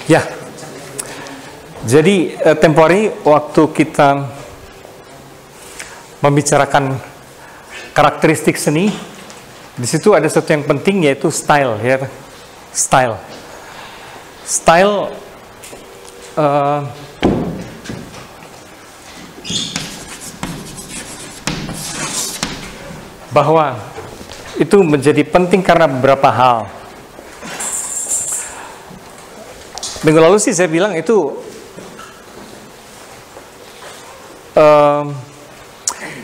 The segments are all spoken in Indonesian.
Ya, jadi tempo hari waktu kita membicarakan karakteristik seni, di situ ada sesuatu yang penting yaitu style, ya. Style bahwa itu menjadi penting karena beberapa hal. Minggu lalu sih saya bilang itu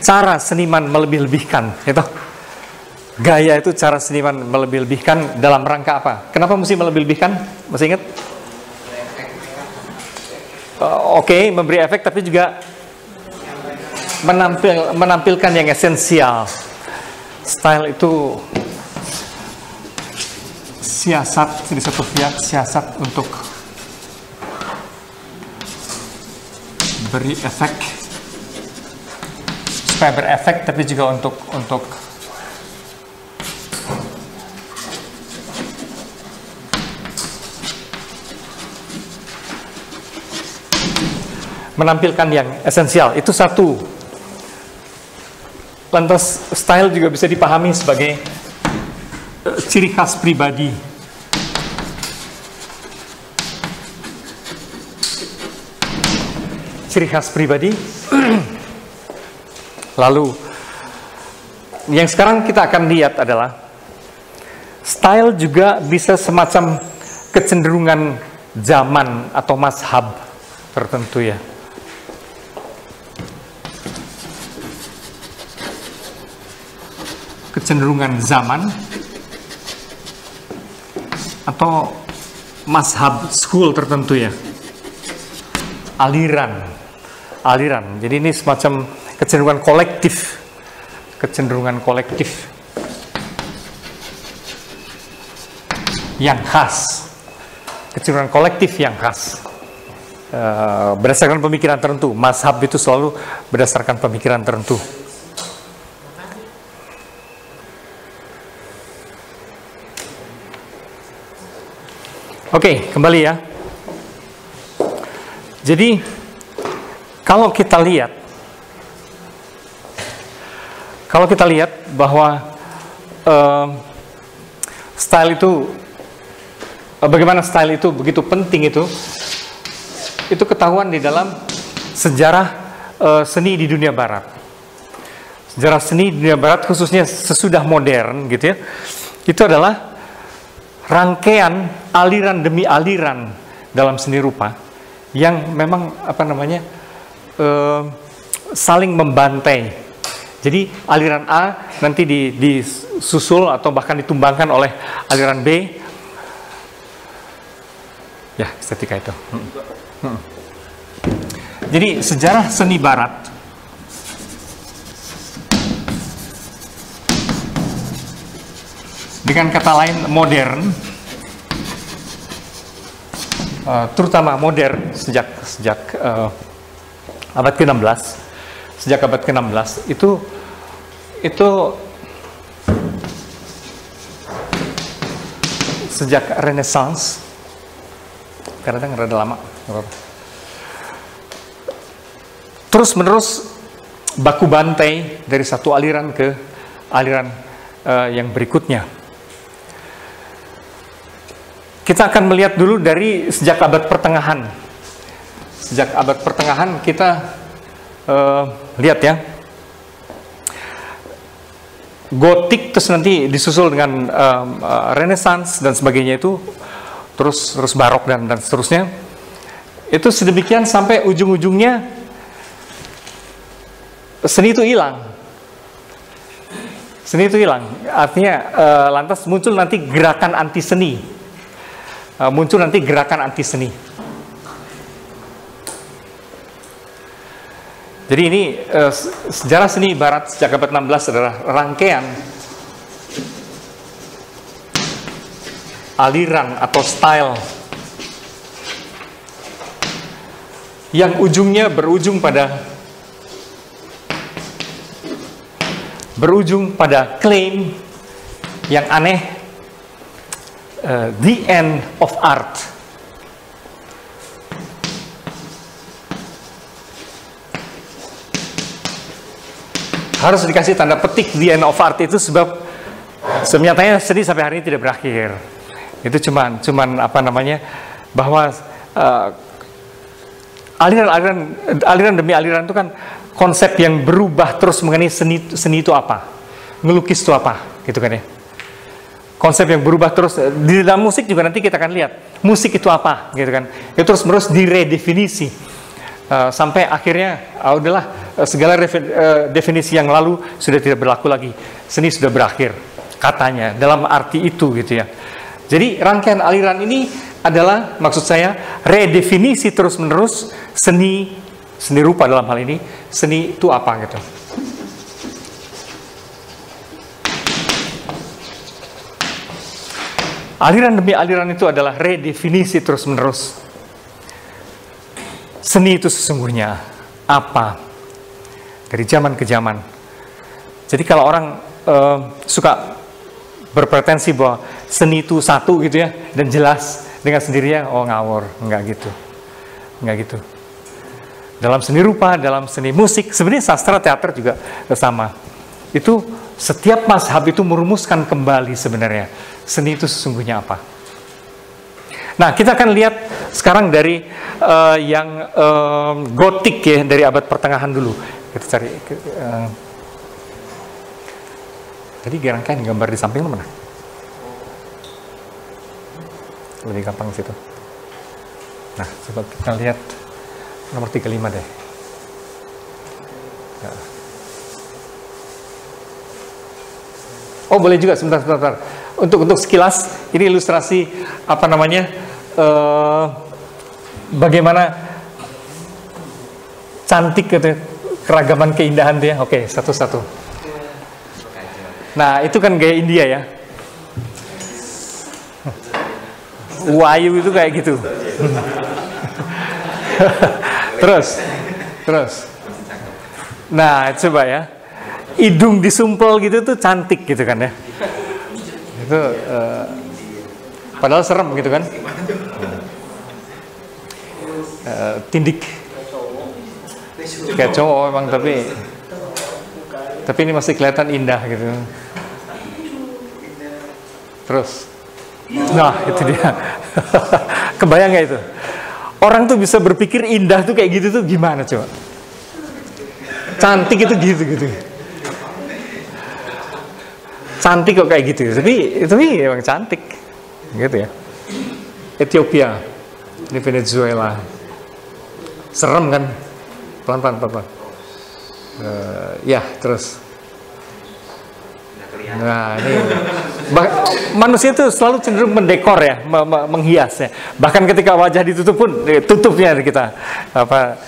cara seniman melebih-lebihkan, gitu. Gaya itu cara seniman melebih-lebihkan dalam rangka apa? Kenapa mesti melebih-lebihkan? Masih ingat? Oke, memberi efek, tapi juga menampilkan yang esensial. Style itu siasat di satu pihak, siasat untuk beri efek, supaya berefek, tapi juga untuk menampilkan yang esensial. Itu satu. Lantas style juga bisa dipahami sebagai ciri khas pribadi. Ciri khas pribadi. Lalu yang sekarang kita akan lihat adalah style juga bisa semacam kecenderungan zaman atau mazhab tertentu, ya. Kecenderungan zaman atau mazhab school tertentu, ya. Aliran. Jadi ini semacam kecenderungan kolektif yang khas. Kecenderungan kolektif yang khas. Berdasarkan pemikiran tertentu. Mazhab itu selalu berdasarkan pemikiran tertentu. Oke, kembali ya. Jadi kalau kita lihat bahwa style itu, bagaimana style itu begitu penting, itu ketahuan di dalam sejarah seni di dunia barat. Sejarah seni di dunia barat, khususnya sesudah modern, gitu ya. Itu adalah rangkaian aliran demi aliran dalam seni rupa yang memang saling membantai. Jadi aliran A nanti disusul atau bahkan ditumbangkan oleh aliran B. Ya, estetika itu. Jadi sejarah seni barat dengan kata lain modern, terutama modern sejak abad ke-16, itu sejak Renaissance, kadang rada lama, terus menerus baku bantai dari satu aliran ke aliran yang berikutnya. Kita akan melihat dulu dari sejak abad pertengahan. Sejak abad pertengahan kita lihat, ya. Gotik, terus nanti disusul dengan Renaissance dan sebagainya, itu terus Barok dan seterusnya. Itu sedemikian sampai ujung-ujungnya seni itu hilang. Artinya lantas muncul nanti gerakan anti seni. Jadi ini sejarah seni barat sejak abad 16 adalah rangkaian aliran atau style yang ujungnya berujung pada klaim yang aneh, the end of art. harus dikasih tanda petik the end of art itu sebab sebenarnya seni sampai hari ini tidak berakhir. Itu cuman apa namanya, bahwa aliran demi aliran itu kan konsep yang berubah terus mengenai seni itu apa, ngelukis itu apa, gitu kan ya. Konsep yang berubah terus di dalam musik juga nanti kita akan lihat musik itu apa, gitu kan. Itu terus menerus diredefinisi sampai akhirnya udahlah segala definisi yang lalu sudah tidak berlaku lagi, seni sudah berakhir katanya dalam arti itu, gitu ya. Jadi rangkaian aliran ini adalah maksud saya redefinisi terus menerus seni rupa dalam hal ini, seni itu apa gitu. Aliran demi aliran itu adalah redefinisi terus-menerus. Seni itu sesungguhnya apa? Dari zaman ke zaman. Jadi kalau orang suka berpretensi bahwa seni itu satu gitu ya, dan jelas dengan sendirinya, oh ngawur, enggak gitu. Enggak gitu. Dalam seni rupa, dalam seni musik, sebenarnya sastra teater juga sama. Itu setiap mazhab itu merumuskan kembali sebenarnya seni itu sesungguhnya apa. Nah, kita akan lihat sekarang dari yang gotik ya, dari abad pertengahan dulu. Kita cari. Tadi rangkaian gambar di samping mana? Lebih gampang situ. Nah, coba kita lihat nomor 35 deh. Ya. Oh, boleh juga, sebentar. Untuk sekilas, ini ilustrasi apa namanya, bagaimana cantik gitu, keragaman keindahan dia. Oke, satu-satu. Nah, itu kan gaya India ya. Wahyu itu kayak gitu. Terus. Nah, coba ya. Hidung disumpel gitu tuh cantik gitu kan ya. Itu padahal serem gitu kan. Tindik. Kayak cowok emang, tapi ini masih kelihatan indah gitu. Terus. Nah, itu dia. Kebayang gak itu? Orang tuh bisa berpikir indah tuh kayak gitu tuh gimana coba? Cantik itu gitu. Cantik kok kayak gitu. Tapi emang cantik. Gitu ya. Ethiopia. Ini Venezuela. Serem kan? Pelan-pelan. Ya, terus. Nah, ini manusia itu selalu cenderung mendekor ya, menghias ya. Bahkan ketika wajah ditutup pun tutupnya kita apa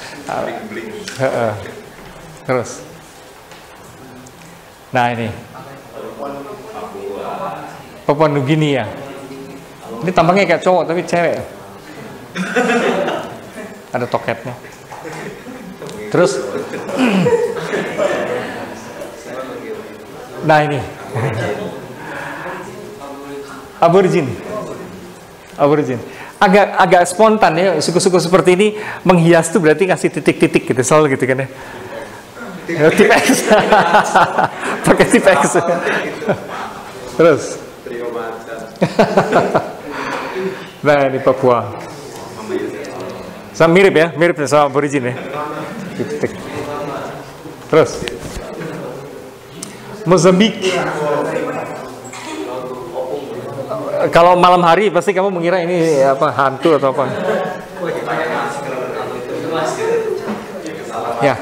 terus. Nah, ini Papua Nugini ya. Ini tampangnya kayak cowok tapi cewek. Ada toketnya. Terus nah, ini Aborigin. Agak spontan ya, suku-suku seperti ini menghias tuh berarti ngasih titik-titik gitu, selalu gitu kan ya. Tip X. Pakai tip X. Terus. Nah, ini Papua. Sama mirip sama Aborigin ya. Titik. Terus. Mozambik. Kalau malam hari pasti kamu mengira ini apa, hantu atau apa? Ya.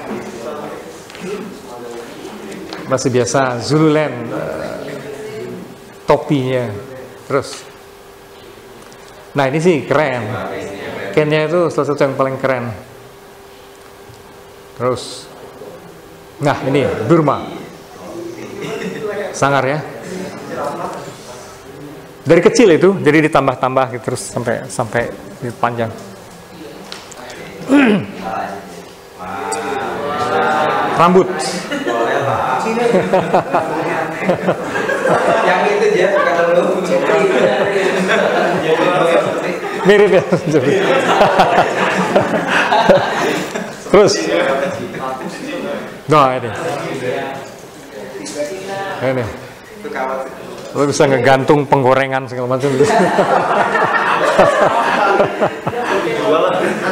Masih biasa Zululand, topinya. Terus. Nah, ini sih keren. Kenya itu salah satu yang paling keren. Terus. Nah, ini Burma. Sangar ya. Dari kecil itu, jadi ditambah-tambah gitu, terus sampai panjang. Rambut. Yang itu dia kalau lu mirip ya. Terus. Nah, ini. Ini. Itu kawat. Lo bisa ngegantung penggorengan segala macam gitu.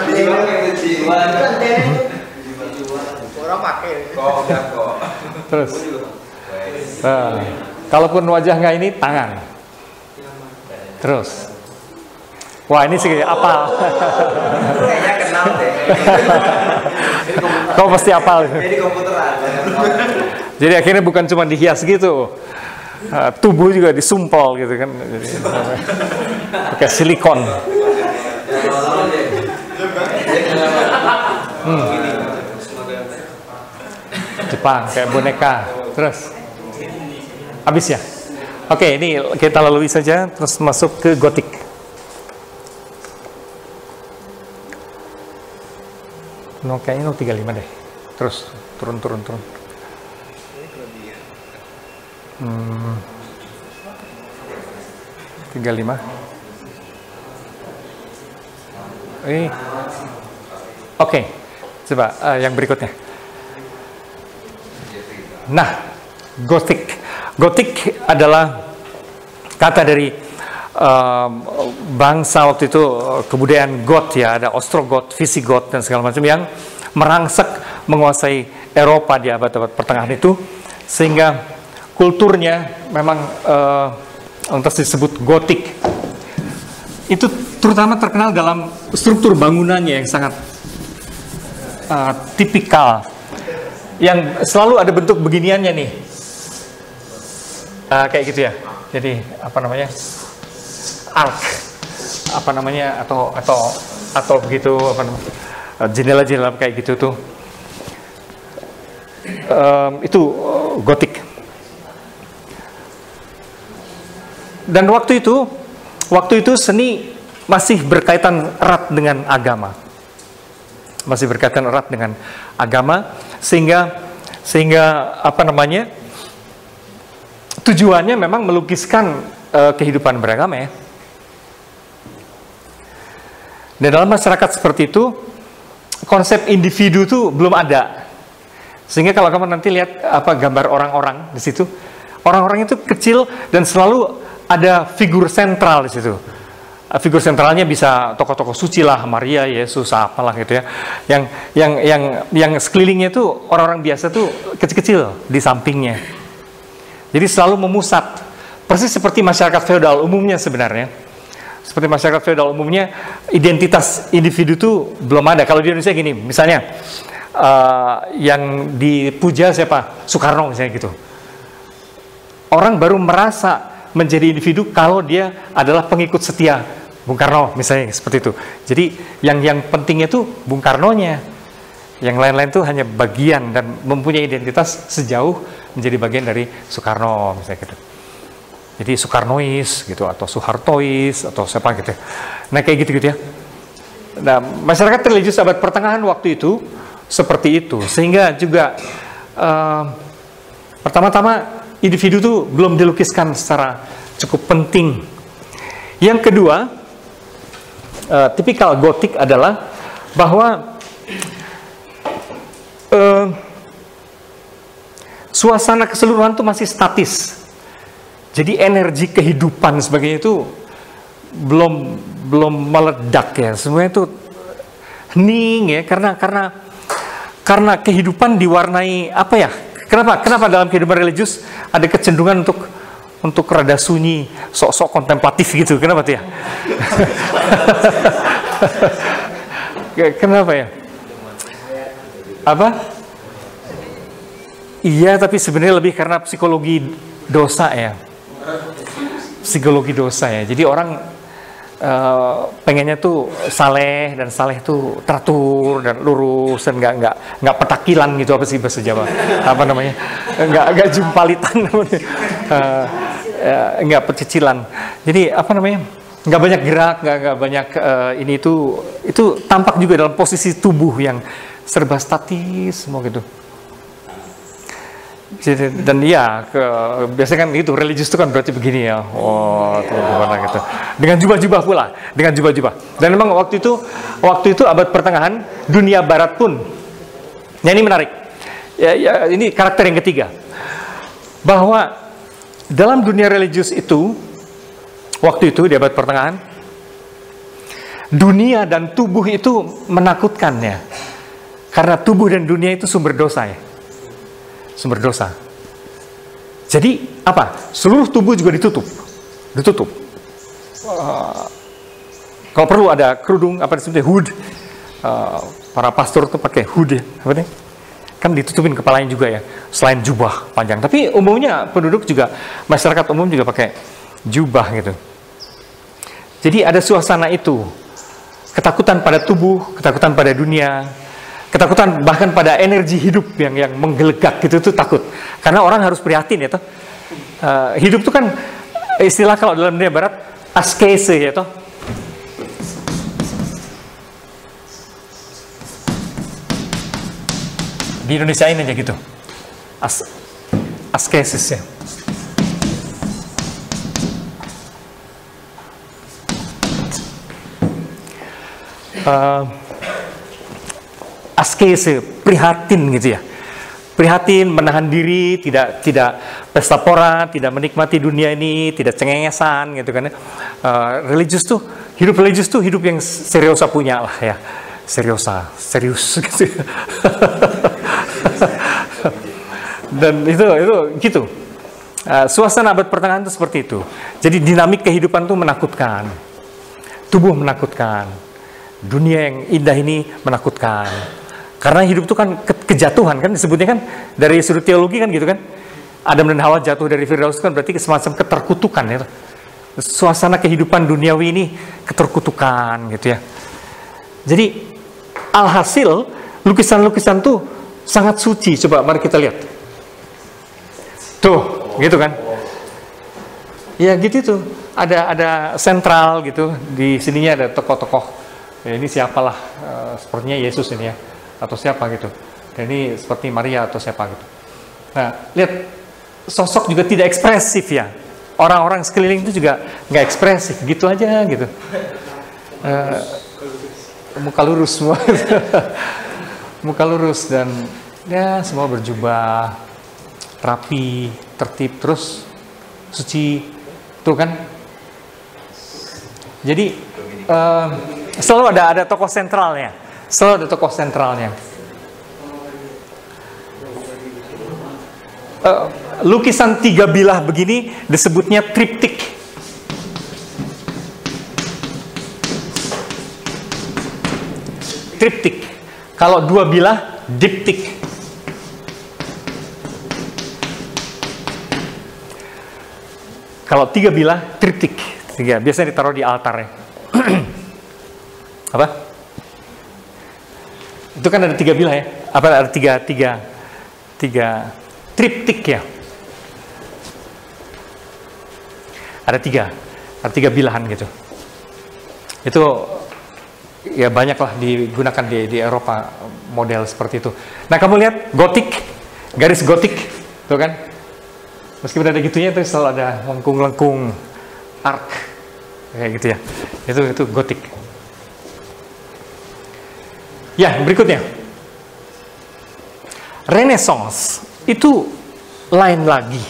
Dijual kayak kejiwaan. Orang pakai. Kok. Terus. Nah, kalaupun wajah nggak ini, tangan. Terus. Wah, ini sih apal. Kayaknya kenal deh. Kau pasti apal. Jadi komputeran. Jadi akhirnya bukan cuma dihias gitu, tubuh juga disumpel gitu kan. Jadi, pakai silikon. Jepang kayak boneka. Terus, habis ya. Oke, ini kita lalui saja, terus masuk ke gotik. No, kayaknya 35 deh. Terus turun. 35. Oke. Coba yang berikutnya. Nah, Gothic. Gothic adalah kata dari bangsa waktu itu, kebudayaan Goth ya, ada Ostrogoth, Visigoth dan segala macam yang merangsek menguasai Eropa di abad-abad pertengahan itu, sehingga kulturnya memang lantas disebut Gothic. Itu terutama terkenal dalam struktur bangunannya yang sangat tipikal, yang selalu ada bentuk beginiannya nih, kayak gitu ya. Jadi apa namanya, arc, apa namanya, atau begitu, apa namanya, jendela-jendela kayak gitu tuh, itu Gothic. Dan waktu itu seni masih berkaitan erat dengan agama, sehingga apa namanya, tujuannya memang melukiskan kehidupan beragama ya. Dan dalam masyarakat seperti itu, konsep individu itu belum ada. Sehingga kalau kamu nanti lihat gambar orang-orang di situ, orang-orang itu kecil dan selalu ada figur sentral di situ. Figur sentralnya bisa tokoh-tokoh suci lah, Maria, Yesus, apalah gitu ya. Yang sekelilingnya itu orang-orang biasa tuh kecil-kecil di sampingnya. Jadi selalu memusat, persis seperti masyarakat feodal umumnya sebenarnya. Seperti masyarakat feodal umumnya, identitas individu itu belum ada. Kalau di Indonesia gini, misalnya yang dipuja siapa? Soekarno misalnya gitu. Orang baru merasa menjadi individu kalau dia adalah pengikut setia Bung Karno misalnya, seperti itu. Jadi yang pentingnya itu Bung Karnonya. Yang lain-lain itu hanya bagian dan mempunyai identitas sejauh menjadi bagian dari Soekarno misalnya gitu. Jadi Soekarnois gitu, atau Soehartois, atau siapa gitu. Nah kayak gitu-gitu ya. Nah, masyarakat religius abad pertengahan waktu itu seperti itu, sehingga juga pertama-tama individu itu belum dilukiskan secara cukup penting. Yang kedua, tipikal Gotik adalah bahwa suasana keseluruhan itu masih statis. Jadi energi kehidupan sebagainya itu belum meledak ya. Semuanya itu hening ya, karena kehidupan diwarnai apa ya? Kenapa dalam kehidupan religius ada kecenderungan untuk rada sunyi, sok-sok kontemplatif gitu? Kenapa tuh ya? Kenapa ya? Apa? Iya, tapi sebenarnya lebih karena psikologi dosa ya. Jadi orang pengennya tuh saleh, dan saleh tuh teratur dan lurus dan nggak petakilan gitu, apa sih bahasa Jawa, apa namanya, nggak jumpalitan, nggak pecicilan. Jadi apa namanya, nggak banyak gerak, nggak banyak ini itu tampak juga dalam posisi tubuh yang serba statis semua gitu. Dan ya, biasanya kan itu religius itu kan berarti begini ya, gimana gitu, dengan jubah-jubah pula, dan memang waktu itu abad pertengahan, dunia barat pun, nah ini menarik ya, ini karakter yang ketiga, bahwa dalam dunia religius itu, waktu itu di abad pertengahan, dunia dan tubuh itu menakutkan ya. Karena tubuh dan dunia itu sumber dosa ya. Sumber dosa. Jadi apa? Seluruh tubuh juga ditutup. Kalau perlu ada kerudung, apa disebutnya hood. Para pastor tuh pakai hood, apa nih? Kan ditutupin kepalanya juga ya, selain jubah panjang. Tapi umumnya penduduk juga, masyarakat umum juga pakai jubah gitu. Jadi ada suasana itu, ketakutan pada tubuh, ketakutan pada dunia, ketakutan bahkan pada energi hidup yang menggelegak gitu, itu takut. Karena orang harus prihatin ya toh. Hidup itu kan istilah kalau dalam dunia barat askese ya toh. Di Indonesia ini aja gitu, askesis ya. Askese, prihatin gitu ya, prihatin, menahan diri, tidak pesta pora, tidak menikmati dunia ini, tidak cengengesan gitu kan. Hidup religius tuh hidup yang seriosa punya lah ya. Serius gitu. Dan itu gitu. Suasana abad pertengahan itu seperti itu. Jadi dinamik kehidupan itu menakutkan. Tubuh menakutkan. Dunia yang indah ini menakutkan. Karena hidup itu kan kejatuhan kan disebutnya kan dari sudut teologi kan gitu kan. Adam dan Hawa jatuh dari Firdaus kan berarti semacam keterkutukan ya. Suasana kehidupan duniawi ini keterkutukan gitu ya. Jadi alhasil lukisan-lukisan tuh sangat suci. Coba mari kita lihat. Tuh, gitu kan? Ya gitu tuh. Ada sentral gitu. Di sininya ada tokoh-tokoh. Ya, ini siapalah? Sepertinya Yesus ini ya, atau siapa gitu. Dan ini seperti Maria atau siapa gitu. Nah, lihat sosok juga tidak ekspresif ya. Orang-orang sekeliling itu juga nggak ekspresif, gitu aja gitu. Muka lurus semua. Muka lurus dan ya semua berjubah, rapi, tertib, terus suci, tuh kan. Jadi selalu ada tokoh sentralnya, lukisan 3 bilah begini disebutnya triptik. Triptik. Kalau 2 bilah, diptik. Kalau 3 bilah, triptik. 3. Biasanya ditaruh di altar ya. Apa? Itu kan ada 3 bilah ya. Apa ada 3 triptik ya. Ada 3 bilahan gitu. Itu ya banyaklah digunakan di Eropa model seperti itu. Nah kamu lihat gotik, garis gotik, tuh kan? Meskipun ada gitunya itu selalu ada lengkung-lengkung arc kayak gitu ya. Itu gotik. Ya berikutnya, Renaissance itu lain lagi.